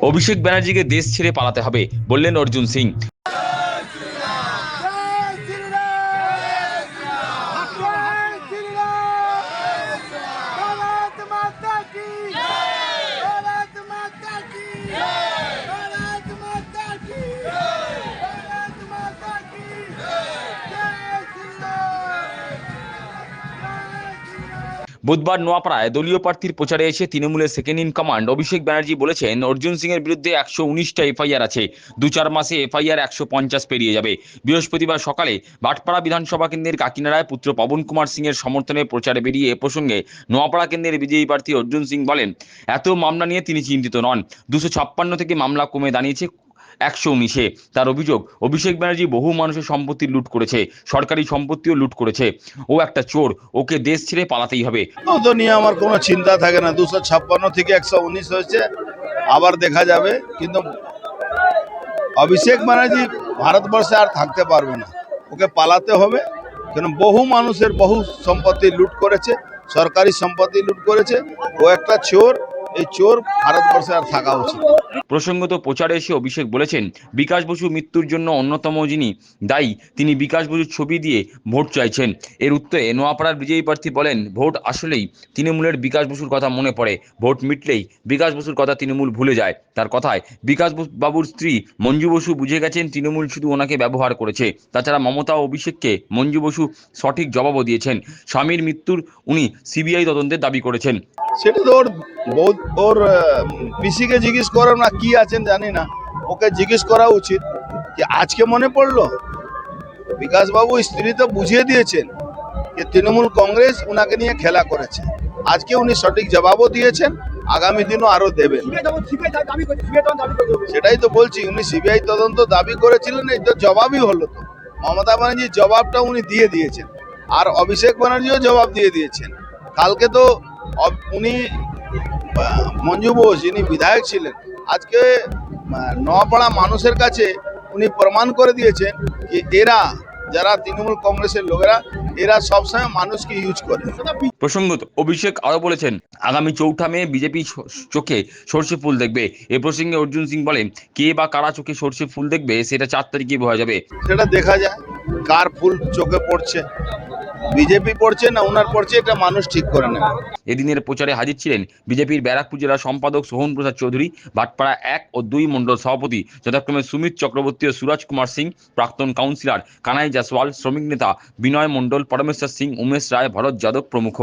অভিষেক ব্যানার্জিকে দেশ ছেড়ে পালাতে হবে বললেন অর্জুন সিং। বুধবার নোয়াপাড়ায় দলীয় প্রার্থীর প্রচারে এসে তৃণমূলের second in command Abhishek Banerjee বলেছেন, অর্জুন সিং এর বিরুদ্ধে 119টা এফআইআর আছে, 2-4 মাসে এফআইআর 150 পেরিয়ে যাবে। বৃহস্পতিবার সকালে ভাটপাড়া বিধানসভা কেন্দ্রের কাকিনাড়ায় পুত্র পবন কুমার সিং এর সমর্থনে প্রচারে বেরিয়ে এ প্রসঙ্গে নোয়াপাড়া কেন্দ্রের বিজয়ী প্রার্থী অর্জুন সিং বলেন, এত মামলা নিয়ে তিনি চিন্তিত নন। 256 থেকে মামলা কমে দাঁড়িয়েছে 119-এ। তার অভিযোগ, অভিষেক ব্যানার্জি বহু মানুষের সম্পত্তি লুট করেছে, সরকারি সম্পত্তিও লুট করেছে। ও একটা চোর, ওকে দেশ ছেড়ে পালাতেই হবে। তো নিয়ে আমার কোনো চিন্তা থাকে না। 256 থেকে 119 হয়েছে, আবার দেখা যাবে। কিন্তু অভিষেক ব্যানার্জি ভারতবর্ষে আর থাকতে পারবে না, ওকে পালাতে হবে। কারণ বহু মানুষের বহু সম্পত্তি লুট করেছে, সরকারি সম্পত্তি লুট করেছে। ও একটা চোর, এই চোর ভারতবর্ষে আর থাকা উচিত। প্রসঙ্গত প্রচারে এসে অভিষেক বলেছেন, বিকাশ বসু মৃত্যুর জন্য অন্যতম যিনি দায়ী, তিনি বিকাশ বসুর ছবি দিয়ে ভোট চাইছেন। এর উত্তরে নোয়াপাড়ার বিজয়ী প্রার্থী বলেন, ভোট আসলেই তৃণমূলের বিকাশ বসুর কথা মনে পড়ে, ভোট মিটলেই বিকাশ বসুর কথা তৃণমূল ভুলে যায়। তার কথায়, বিকাশ বাবুর স্ত্রী মঞ্জু বসু বুঝে গেছেন তৃণমূল শুধু ওনাকে ব্যবহার করেছে। তাছাড়া মমতা ও অভিষেককে মঞ্জু বসু সঠিক জবাবও দিয়েছেন। স্বামীর মৃত্যুর উনি সিবিআই তদন্তের দাবি করেছেন। সেটা তো ওর পিসিকে জিজ্ঞেস করো না, কি আছেন জানি না, ওকে জিজ্ঞেস করা উচিত যে আজকে মনে পড়লো। বিকাশবাবু স্ত্রী তো বুঝিয়ে দিয়েছেন যে তৃণমূল কংগ্রেস উনাকে নিয়ে খেলা করেছে। আজকে উনি সঠিক জবাবও দিয়েছেন, আগামী দিনও আরো দেবেন। সেটাই তো বলছি, উনি সিবিআই তদন্ত দাবি করেছিলেন, এই তো জবাবই হলো। তো মমতা ব্যানার্জির জবাবটা উনি দিয়ে দিয়েছেন, আর অভিষেক ব্যানার্জিও জবাব দিয়ে দিয়েছেন। কালকে তো উনি মঞ্জু বোস যিনি বিধায়ক ছিলেন, আজকে নোয়াপাড়া মানুষের কাছে উনি প্রমাণ করে দিয়েছেন যে এরা যারা তৃণমূল কংগ্রেসের লোকেরা, এরা সবসময় মানুষকে ইউজ করে। প্রসঙ্গত অভিষেক আরো বলেছেন, আগামী 4 মে বিজেপি চোখে সর্ষে ফুল দেখবে। এ প্রসঙ্গে অর্জুন সিং বলেন, কে বা কারা চোখে সর্ষে ফুল দেখবে সেটা 4 তারিখে বোঝা যাবে। সেটা দেখা যায় কার ফুল চোখে পড়ছে, বিজেপি পড়ছে না উনার পড়ছে, এটা মানুষ ঠিক করে নেবে। এদিনের প্রচারে হাজির ছিলেন বিজেপির ব্যারাকপুর জেলা সম্পাদক সোহন প্রসাদ চৌধুরী, ভাটপাড়া 1 ও 2 মণ্ডল সভাপতি যথাক্রমে সুমিত চক্রবর্তী ও সুরাজ কুমার সিং, প্রাক্তন কাউন্সিলর কানাই জাসওয়াল, শ্রমিক নেতা বিনয় মণ্ডল, পরমেশ্বর সিং, উমেশ রায়, ভরত যাদব প্রমুখ।